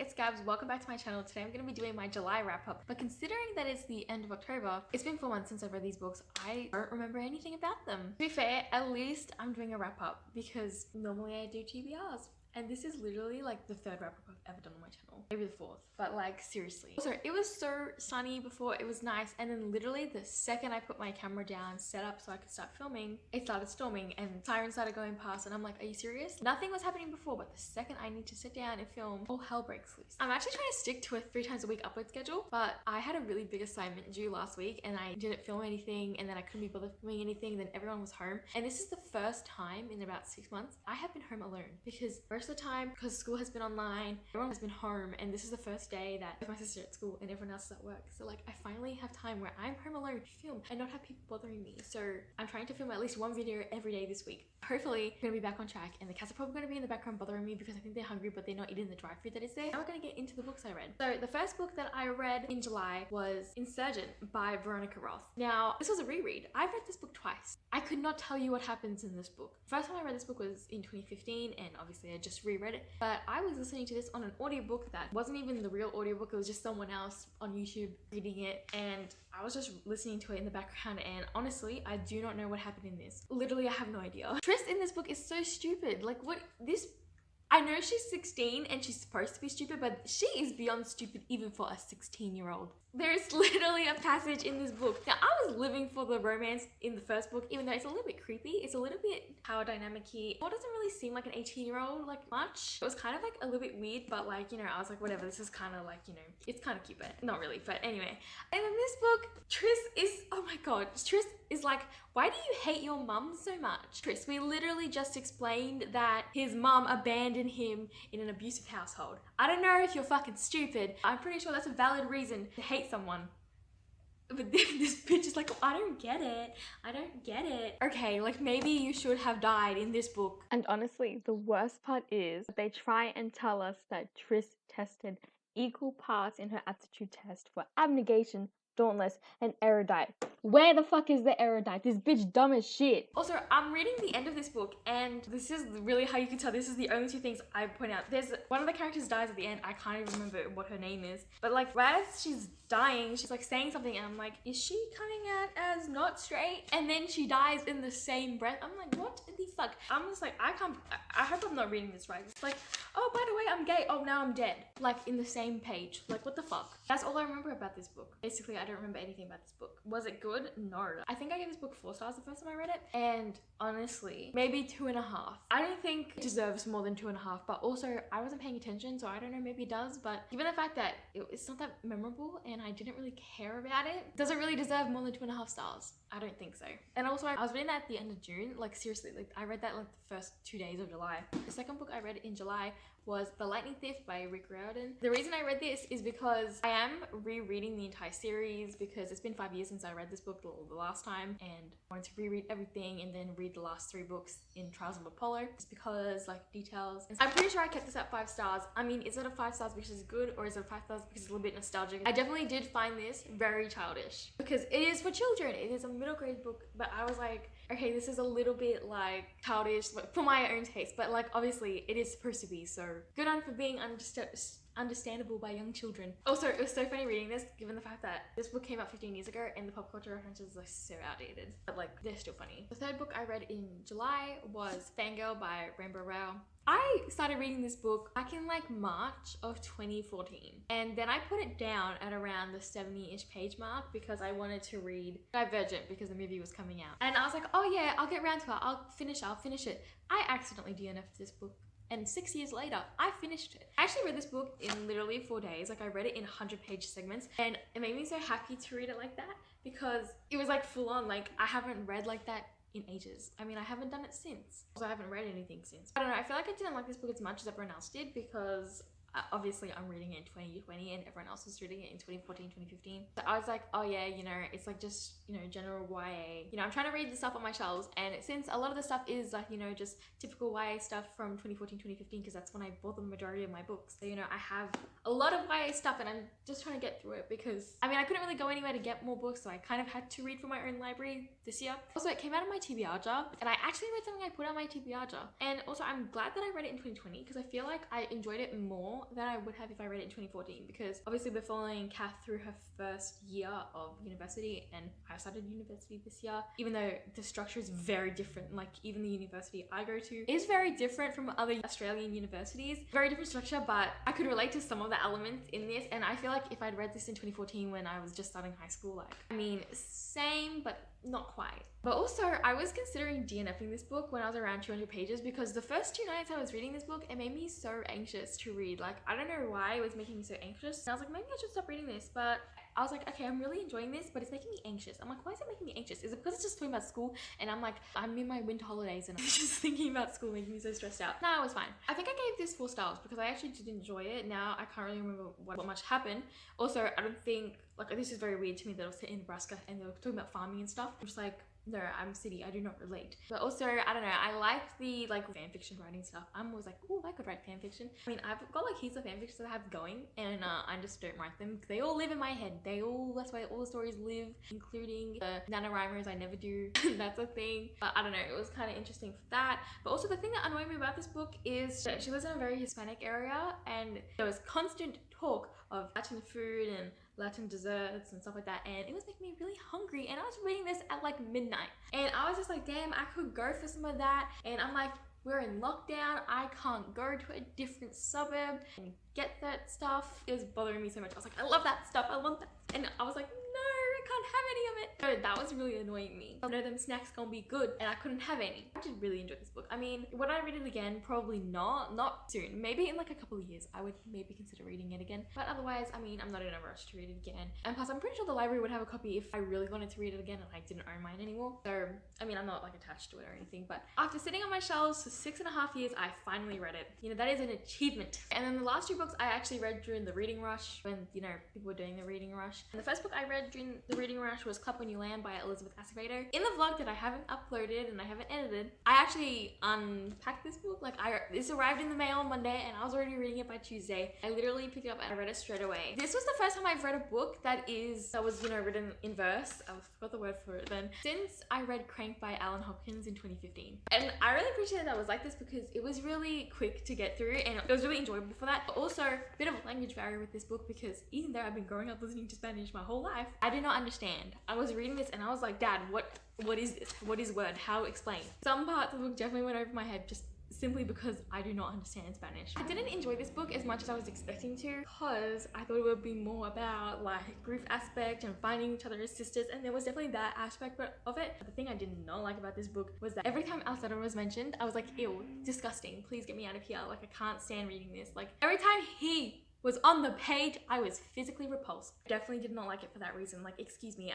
it's Gabs. Welcome back to my channel. Today I'm going to be doing my July wrap up. But considering that it's the end of October, it's been 4 months since I've read these books. I don't remember anything about them. To be fair, at least I'm doing a wrap up because normally I do TBRs. And this is literally like the third wrap up I've ever done on my channel. Maybe the fourth, but like seriously. Also, it was so sunny before, it was nice. And then literally the second I put my camera down, set up so I could start filming, it started storming and sirens started going past. And I'm like, are you serious? Nothing was happening before, but the second I need to sit down and film, all hell breaks loose. I'm actually trying to stick to a 3 times a week upload schedule, but I had a really big assignment due last week and I didn't film anything, and then I couldn't be bothered filming anything. Then everyone was home. And this is the first time in about 6 months I have been home alone, because most of the time, because school has been online, everyone has been home, and this is the first day that my sister at school and everyone else is at work. So like I finally have time where I'm home alone to film and not have people bothering me. So I'm trying to film at least one video every day this week. Hopefully I'm gonna be back on track, and the cats are probably gonna be in the background bothering me because I think they're hungry but they're not eating the dry food that is there. Now we're gonna get into the books I read. So the first book that I read in July was Insurgent by Veronica Roth. Now this was a reread. I've read this book twice. I could not tell you what happens in this book. First time I read this book was in 2015, and obviously I just reread it, but I was listening to this on an audiobook that wasn't even the real audiobook. It was just someone else on YouTube reading it, and I was just listening to it in the background, and honestly I do not know what happened in this. Literally I have no idea. Tris in this book is so stupid. Like, what this, I know she's 16 and she's supposed to be stupid, but she is beyond stupid even for a 16-year-old. There's literally a passage in this book. Now, I was living for the romance in the first book, even though it's a little bit creepy. It's a little bit power dynamic-y. It doesn't really seem like an 18-year-old like much. It was kind of like a little bit weird, but like, you know, I was like, whatever, this is kind of like, you know, it's kind of cute, but not really. But anyway, and in this book, Tris is, oh my god, Tris is like, why do you hate your mum so much? Tris, we literally just explained that his mum abandoned him in an abusive household. I don't know if you're fucking stupid. I'm pretty sure that's a valid reason to hate someone. But this bitch is like, I don't get it. I don't get it. Okay, like maybe you should have died in this book. And honestly, the worst part is they try and tell us that Tris tested equal parts in her aptitude test for abnegation, dauntless, and erudite. Where the fuck is the erudite? This bitch dumb as shit. Also, I'm reading the end of this book, and this is really how you can tell this is the only 2 things I point out. There's one of the characters dies at the end. I can't even remember what her name is, but like right as she's dying, she's like saying something, and I'm like, is she coming out as not straight? And then she dies in the same breath. I'm like, what the fuck? I'm just like, I hope I'm not reading this right. It's like, oh, by the way, I'm gay. Oh, now I'm dead. Like in the same page. Like, what the fuck? That's all I remember about this book. Basically, I don't remember anything about this book. Was it good? No. I think I gave this book 4 stars the first time I read it, and honestly, maybe 2.5. I don't think it deserves more than 2.5, but also I wasn't paying attention, so I don't know, maybe it does. But given the fact that it's not that memorable and I didn't really care about it, does it really deserve more than 2.5 stars? I don't think so. And also, I was reading that at the end of June. Like seriously, like I read that like the first 2 days of July. The second book I read in July was The Lightning Thief by Riordan. The reason I read this is because I am rereading the entire series, because it's been 5 years since I read this book the last time, and I wanted to reread everything and then read the last 3 books in Trials of Apollo, just because like details. I'm pretty sure I kept this at 5 stars. I mean, is it a 5 stars because it's good, or is it 5 stars because it's a little bit nostalgic? I definitely did find this very childish because it is for children. It is a middle grade book, but I was like, okay, this is a little bit like childish for my own taste, but like obviously it is supposed to be, so good on for being understandable by young children. Also, it was so funny reading this, given the fact that this book came out 15 years ago and the pop culture references are so outdated, but like they're still funny. The third book I read in July was Fangirl by Rowell. I started reading this book back in like March of 2014, and then I put it down at around the 70-ish page mark because I wanted to read Divergent because the movie was coming out, and I was like, oh yeah, I'll get around to it, I'll finish it. I accidentally DNF'd this book, and 6 years later, I finished it. I actually read this book in literally 4 days. Like I read it in 100-page segments, and it made me so happy to read it like that because it was like full on. Like I haven't read like that in ages. I mean, I haven't done it since. Also, I haven't read anything since. I don't know, I feel like I didn't like this book as much as everyone else did because obviously I'm reading it in 2020 and everyone else was reading it in 2014, 2015. So I was like, oh yeah, you know, it's like just, you know, general YA. You know, I'm trying to read the stuff on my shelves, and since a lot of the stuff is like, you know, just typical YA stuff from 2014, 2015, because that's when I bought the majority of my books. So, you know, I have a lot of YA stuff and I'm just trying to get through it because, I mean, I couldn't really go anywhere to get more books, so I kind of had to read from my own library this year. Also, it came out of my TBR jar, and I actually read something I put on my TBR jar. And also, I'm glad that I read it in 2020 because I feel like I enjoyed it more more than I would have if I read it in 2014, because obviously we're following Kath through her first year of university, and I started university this year, even though the structure is very different. Like even the university I go to is very different from other Australian universities. Very different structure, but I could relate to some of the elements in this, and I feel like if I'd read this in 2014 when I was just starting high school, like, I mean, same, but not quite. But also, I was considering DNFing this book when I was around 200 pages, because the first 2 nights I was reading this book, it made me so anxious to read. Like, I don't know why it was making me so anxious. And I was like, maybe I should stop reading this, but I was like, okay, I'm really enjoying this, but it's making me anxious. I'm like, why is it making me anxious? Is it because it's just talking about school? And I'm like, I'm in my winter holidays and I'm just thinking about school making me so stressed out. No, it was fine. I think I gave this 4 stars because I actually did enjoy it. Now I can't really remember what much happened. Also, I don't think, like, this is very weird to me that it was set in Nebraska and they were talking about farming and stuff. I'm just like, no, I'm city, I do not relate. But also, I don't know, I like the like fan fiction writing stuff. I'm always like, oh, I could write fan fiction. I mean, I've got like heaps of fan fictions that I have going, and I just don't write them because they all live in my head. That's why all the stories live, including the NaNoWriMos I never do. That's a thing. But I don't know, it was kind of interesting for that. But also the thing that annoyed me about this book is that she lives in a very Hispanic area, and there was constant talk of Latin food and Latin desserts and stuff like that, and it was making me really hungry, and I was reading this at like midnight, and I was just like, damn, I could go for some of that. And I'm like, we're in lockdown, I can't go to a different suburb and get that stuff. It was bothering me so much. I was like, I love that stuff, I want that, and I was like, no, I can't have any of it. So that was really annoying me. I know them snacks gonna be good and I couldn't have any. I did really enjoy this book. I mean, would I read it again? Probably not soon. Maybe in like a couple of years I would maybe consider reading it again, but otherwise, I mean, I'm not in a rush to read it again. And plus, I'm pretty sure the library would have a copy if I really wanted to read it again and I didn't own mine anymore. So I mean, I'm not like attached to it or anything, but after sitting on my shelves for 6.5 years, I finally read it. You know, that is an achievement. And then the last 2 books I actually read during the reading rush, when, you know, people were doing the reading rush. And the first book I read during the reading rush was Clap When You Land by Acevado. In the vlog that I haven't uploaded and I haven't edited, I actually unpacked this book. Like, this arrived in the mail on Monday and I was already reading it by Tuesday. I literally picked it up and I read it straight away. This was the first time I've read a book that was, you know, written in verse. I forgot the word for it then. Since I read Crank by Alan Hopkins in 2015. And I really appreciate that it was like this because it was really quick to get through and it was really enjoyable for that. But also, a bit of a language barrier with this book because even though I've been growing up listening to Spanish my whole life, I did not understand. I was reading this and I was like, Dad, what is this? What is word? How explain? Some parts of the book definitely went over my head just simply because I do not understand Spanish. I didn't enjoy this book as much as I was expecting to because I thought it would be more about like grief aspect and finding each other as sisters, and there was definitely that aspect of it. But the thing I did not like about this book was that every time Acevado was mentioned, I was like, ew, disgusting, please get me out of here. Like, I can't stand reading this. Like, every time he was on the page, I was physically repulsed. Definitely did not like it for that reason. Like, excuse me,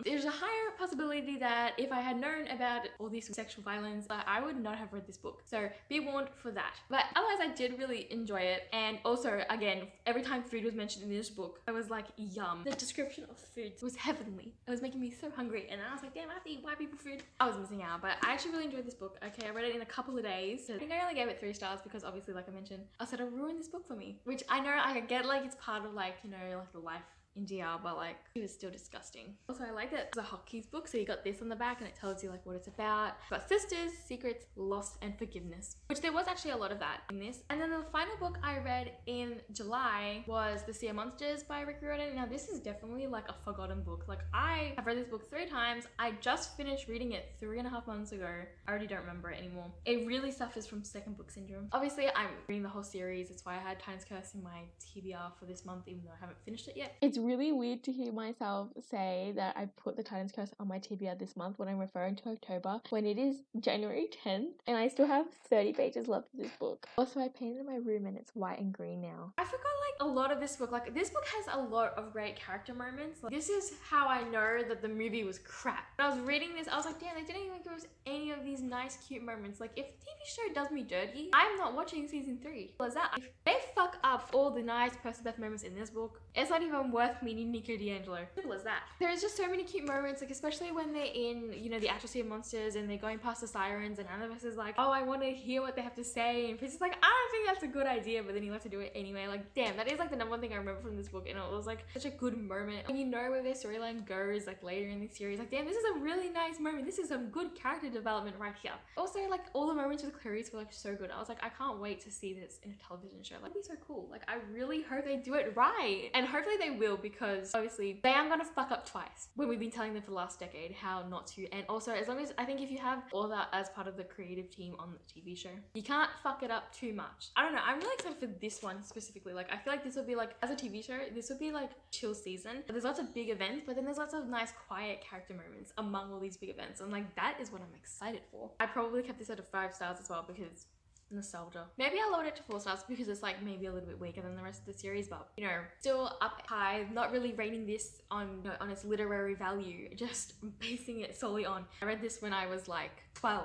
there's a higher possibility that if I had known about all this sexual violence, I would not have read this book. So be warned for that. But otherwise, I did really enjoy it. And also, again, every time food was mentioned in this book, I was like, yum. The description of food was heavenly. It was making me so hungry. And I was like, damn, I have to eat white people food. I was missing out, but I actually really enjoyed this book. Okay, I read it in a couple of days. So I think I only gave it 3 stars because obviously, like I mentioned, Acevado ruined this book for me, which I know I get, like, it's part of, like, you know, like the life in DR, but like it was still disgusting. Also, I like that it's a hotkeys book, so you got this on the back and it tells you like what it's about. But sisters, secrets, loss, and forgiveness, which there was actually a lot of that in this. And then the final book I read in July was The Sea Monsters by Riordan. Now this is definitely like a forgotten book. Like, I have read this book 3 times. I just finished reading it 3.5 months ago. I already don't remember it anymore. It really suffers from second book syndrome. Obviously, I'm reading the whole series. That's why I had Titan's Curse in my TBR for this month, even though I haven't finished it yet. It's really weird to hear myself say that I put the Titan's Curse on my TBR this month when I'm referring to October, when it is January 10th and I still have 30 pages left of this book. Also, I painted my room and it's white and green now. I forgot like a lot of this book. Like, this book has a lot of great character moments. Like, this is how I know that the movie was crap. When I was reading this, I was like, damn, they didn't even give us any of these nice cute moments. Like, if the TV show does me dirty, I'm not watching season 3. What is that? If they fuck up all the nice person death moments in this book, it's not even worth worth meeting Nico D'Angelo. Simple as that. There's just so many cute moments, like especially when they're in, you know, the Atmosphere Monsters and they're going past the sirens and Annabeth is like, oh, I want to hear what they have to say. And Prince is like, I don't think that's a good idea, but then he lets her do it anyway. Like, damn, that is like the number one thing I remember from this book, and it was like such a good moment. And you know where their storyline goes like later in the series. Like, damn, this is a really nice moment. This is some good character development right here. Also, like all the moments with Clarice were like so good. I was like, I can't wait to see this in a television show. Like, it'd be so cool. Like, I really hope they do it right, and hopefully they will, because obviously they are gonna fuck up twice when we've been telling them for the last decade how not to. And also, as long as I think if you have all that as part of the creative team on the TV show, you can't fuck it up too much. I don't know, I'm really excited for this one specifically. Like, I feel like this would be like, as a TV show, this would be like chill season. There's lots of big events, but then there's lots of nice quiet character moments among all these big events, and like that is what I'm excited for. I probably kept this at a 5 stars as well because nostalgia. Maybe I lowered it to 4 stars because it's like maybe a little bit weaker than the rest of the series, but you know, still up high. Not really rating this on, you know, on its literary value, just basing it solely on, I read this when I was like 12.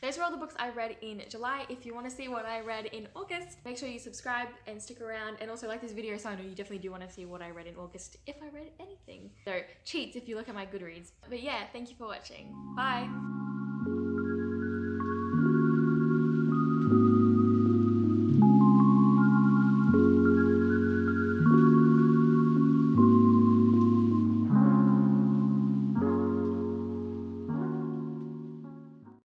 Those were all the books I read in July. If you want to see what I read in August, make sure you subscribe and stick around, and also like this video so I know you definitely do want to see what I read in August if I read anything. So cheats if you look at my Goodreads. But yeah, thank you for watching. Bye.